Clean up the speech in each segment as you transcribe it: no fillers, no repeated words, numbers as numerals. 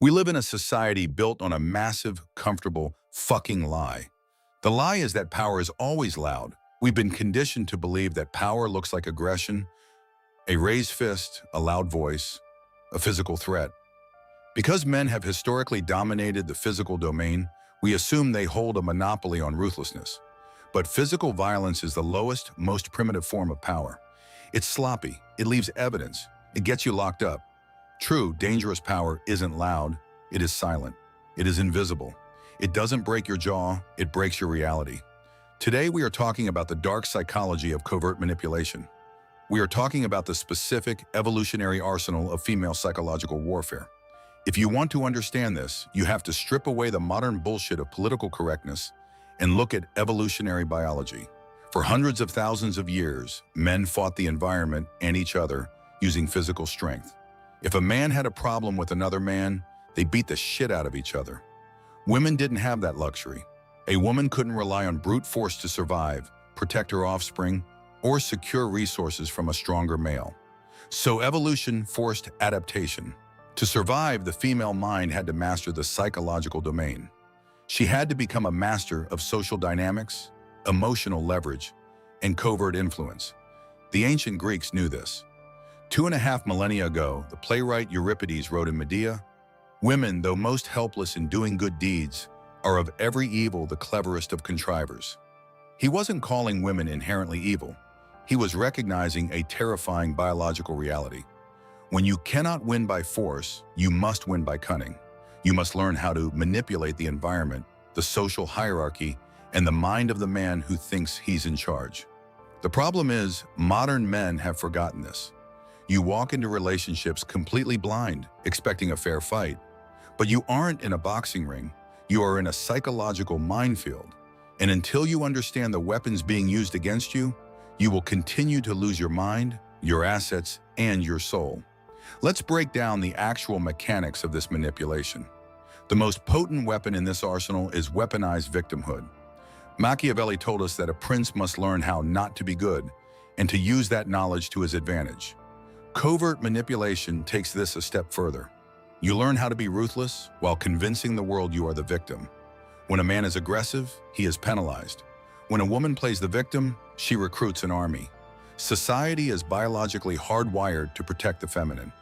We live in a society built on a massive, comfortable, fucking lie. The lie is that power is always loud. We've been conditioned to believe that power looks like aggression, a raised fist, a loud voice, a physical threat. Because men have historically dominated the physical domain, we assume they hold a monopoly on ruthlessness. But physical violence is the lowest, most primitive form of power. It's sloppy, it leaves evidence, it gets you locked up. True, dangerous power isn't loud, it is silent, it is invisible. It doesn't break your jaw, it breaks your reality. Today we are talking about the dark psychology of covert manipulation. We are talking about the specific evolutionary arsenal of female psychological warfare. If you want to understand this, you have to strip away the modern bullshit of political correctness and look at evolutionary biology. For hundreds of thousands of years, men fought the environment and each other using physical strength. If a man had a problem with another man, they beat the shit out of each other. Women didn't have that luxury. A woman couldn't rely on brute force to survive, protect her offspring, or secure resources from a stronger male. So evolution forced adaptation. To survive, the female mind had to master the psychological domain. She had to become a master of social dynamics, emotional leverage, and covert influence. The ancient Greeks knew this. 2.5 millennia ago, the playwright Euripides wrote in Medea, "Women, though most helpless in doing good deeds, are of every evil the cleverest of contrivers." He wasn't calling women inherently evil. He was recognizing a terrifying biological reality. When you cannot win by force, you must win by cunning. You must learn how to manipulate the environment, the social hierarchy, and the mind of the man who thinks he's in charge. The problem is, modern men have forgotten this. You walk into relationships completely blind, expecting a fair fight. But you aren't in a boxing ring. You are in a psychological minefield. And until you understand the weapons being used against you, you will continue to lose your mind, your assets, and your soul. Let's break down the actual mechanics of this manipulation. The most potent weapon in this arsenal is weaponized victimhood. Machiavelli told us that a prince must learn how not to be good and to use that knowledge to his advantage. Covert manipulation takes this a step further. You learn how to be ruthless while convincing the world you are the victim. When a man is aggressive, he is penalized. When a woman plays the victim, she recruits an army. Society is biologically hardwired to protect the feminine.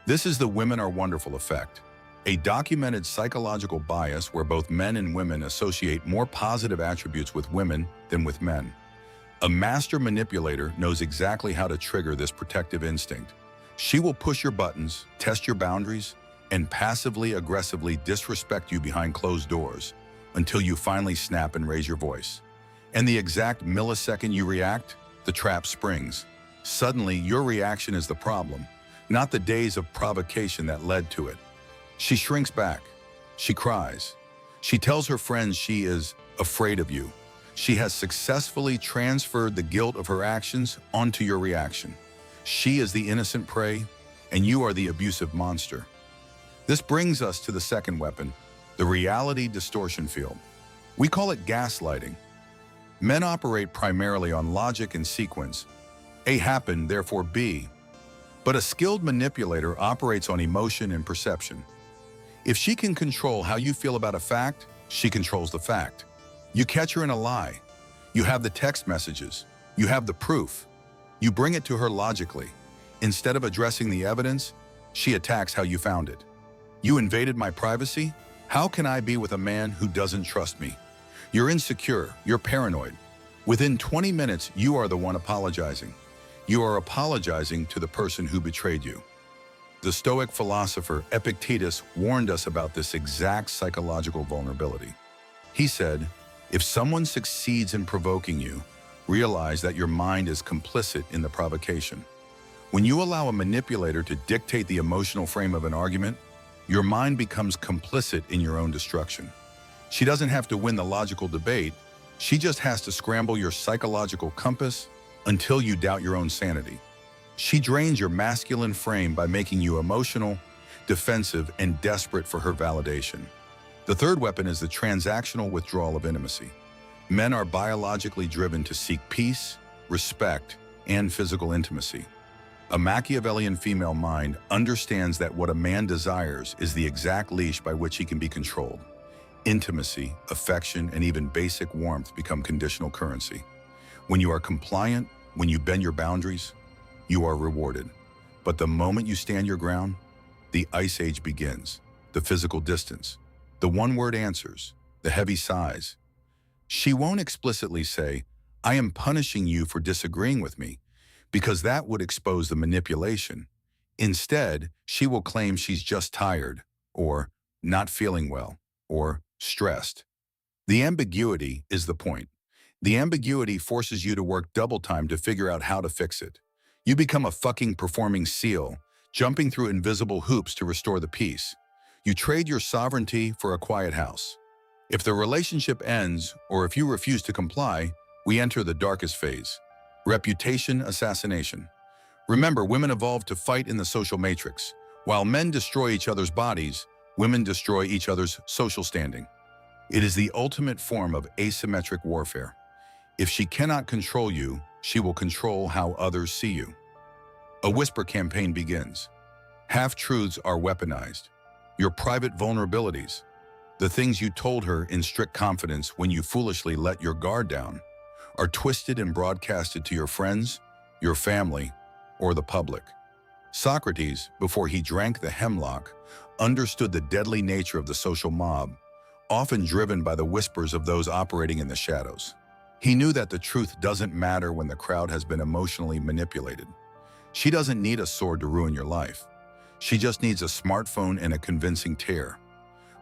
This is the women are wonderful effect, a documented psychological bias where both men and women associate more positive attributes with women than with men. A master manipulator knows exactly how to trigger this protective instinct. She will push your buttons, test your boundaries, and passively aggressively disrespect you behind closed doors until you finally snap and raise your voice. And the exact millisecond you react, the trap springs. Suddenly, your reaction is the problem, not the days of provocation that led to it. She shrinks back. She cries. She tells her friends she is afraid of you. She has successfully transferred the guilt of her actions onto your reaction. She is the innocent prey, and you are the abusive monster. This brings us to the second weapon, the reality distortion field. We call it gaslighting. Men operate primarily on logic and sequence. A happened, therefore B. But a skilled manipulator operates on emotion and perception. If she can control how you feel about a fact, she controls the fact. You catch her in a lie. You have the text messages. You have the proof. You bring it to her logically. Instead of addressing the evidence, she attacks how you found it. You invaded my privacy? How can I be with a man who doesn't trust me? You're insecure. You're paranoid. Within 20 minutes, you are the one apologizing. You are apologizing to the person who betrayed you. The Stoic philosopher Epictetus warned us about this exact psychological vulnerability. He said, if someone succeeds in provoking you, realize that your mind is complicit in the provocation. When you allow a manipulator to dictate the emotional frame of an argument, your mind becomes complicit in your own destruction. She doesn't have to win the logical debate, she just has to scramble your psychological compass until you doubt your own sanity. She drains your masculine frame by making you emotional, defensive, and desperate for her validation. The third weapon is the transactional withdrawal of intimacy. Men are biologically driven to seek peace, respect, and physical intimacy. A Machiavellian female mind understands that what a man desires is the exact leash by which he can be controlled. Intimacy, affection, and even basic warmth become conditional currency. When you are compliant, when you bend your boundaries, you are rewarded. But the moment you stand your ground, the ice age begins. The physical distance, the one-word answers, the heavy sighs. She won't explicitly say, "I am punishing you for disagreeing with me," because that would expose the manipulation. Instead, she will claim she's just tired, or not feeling well, or stressed. The ambiguity is the point. The ambiguity forces you to work double time to figure out how to fix it. You become a fucking performing seal, jumping through invisible hoops to restore the peace. You trade your sovereignty for a quiet house. If the relationship ends, or if you refuse to comply, we enter the darkest phase. Reputation assassination. Remember, women evolved to fight in the social matrix. While men destroy each other's bodies, women destroy each other's social standing. It is the ultimate form of asymmetric warfare. If she cannot control you, she will control how others see you. A whisper campaign begins. Half-truths are weaponized. Your private vulnerabilities, the things you told her in strict confidence when you foolishly let your guard down, are twisted and broadcasted to your friends, your family, or the public. Socrates, before he drank the hemlock, understood the deadly nature of the social mob, often driven by the whispers of those operating in the shadows. He knew that the truth doesn't matter when the crowd has been emotionally manipulated. She doesn't need a sword to ruin your life. She just needs a smartphone and a convincing tear.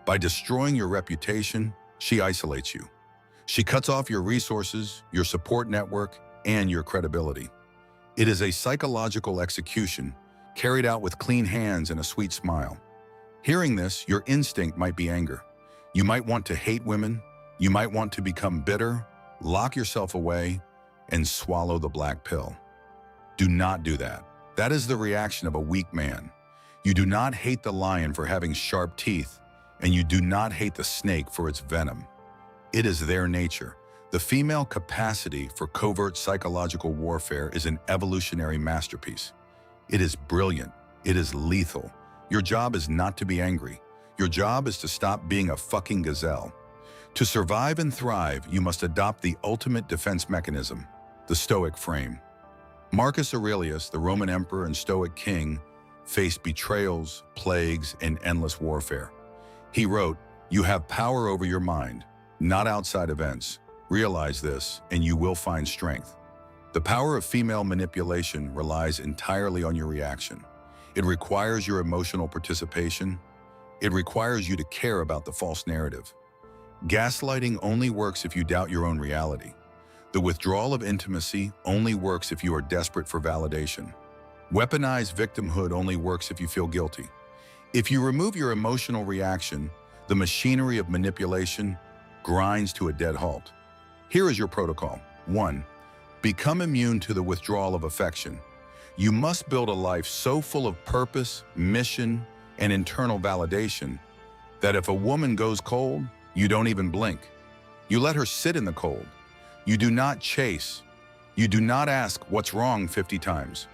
By destroying your reputation, she isolates you. She cuts off your resources, your support network, and your credibility. It is a psychological execution carried out with clean hands and a sweet smile. Hearing this, your instinct might be anger. You might want to hate women. You might want to become bitter, lock yourself away, and swallow the black pill. Do not do that. That is the reaction of a weak man. You do not hate the lion for having sharp teeth, and you do not hate the snake for its venom. It is their nature. The female capacity for covert psychological warfare is an evolutionary masterpiece. It is brilliant. It is lethal. Your job is not to be angry. Your job is to stop being a fucking gazelle. To survive and thrive, you must adopt the ultimate defense mechanism, the Stoic frame. Marcus Aurelius, the Roman emperor and Stoic king, faced betrayals, plagues, and endless warfare. He wrote, "You have power over your mind, not outside events. Realize this, and you will find strength." The power of female manipulation relies entirely on your reaction. It requires your emotional participation. It requires you to care about the false narrative. Gaslighting only works if you doubt your own reality. The withdrawal of intimacy only works if you are desperate for validation. Weaponized victimhood only works if you feel guilty. If you remove your emotional reaction, the machinery of manipulation grinds to a dead halt. Here is your protocol. 1. Become immune to the withdrawal of affection. You must build a life so full of purpose, mission, and internal validation that if a woman goes cold, you don't even blink. You let her sit in the cold. You do not chase. You do not ask what's wrong 50 times.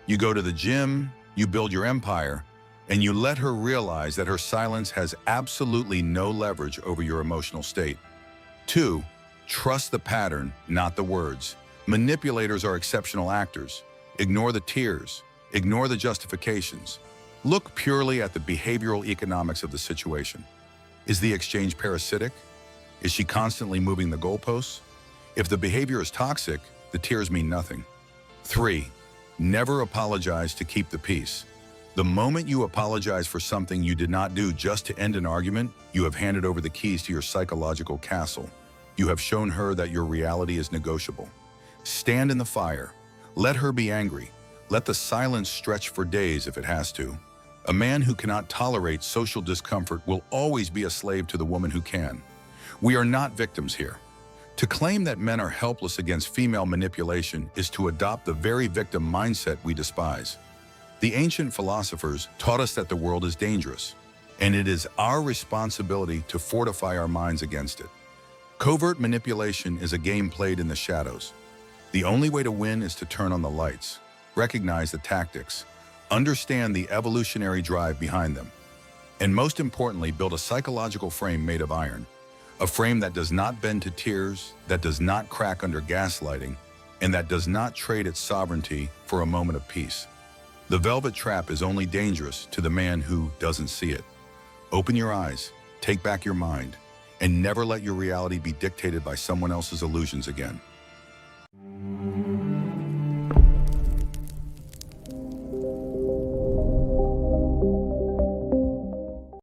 You go to the gym, you build your empire, and you let her realize that her silence has absolutely no leverage over your emotional state. 2. Trust the pattern, not the words. Manipulators are exceptional actors. Ignore the tears. Ignore the justifications. Look purely at the behavioral economics of the situation. Is the exchange parasitic? Is she constantly moving the goalposts? If the behavior is toxic, the tears mean nothing. 3. Never apologize to keep the peace. The moment you apologize for something you did not do just to end an argument, you have handed over the keys to your psychological castle. You have shown her that your reality is negotiable. Stand in the fire. Let her be angry. Let the silence stretch for days if it has to. A man who cannot tolerate social discomfort will always be a slave to the woman who can. We are not victims here. To claim that men are helpless against female manipulation is to adopt the very victim mindset we despise. The ancient philosophers taught us that the world is dangerous, and it is our responsibility to fortify our minds against it. Covert manipulation is a game played in the shadows. The only way to win is to turn on the lights. recognize the tactics, understand the evolutionary drive behind them, and most importantly, build a psychological frame made of iron, a frame that does not bend to tears, that does not crack under gaslighting, and that does not trade its sovereignty for a moment of peace. The velvet trap is only dangerous to the man who doesn't see it. Open your eyes, take back your mind, and never let your reality be dictated by someone else's illusions again.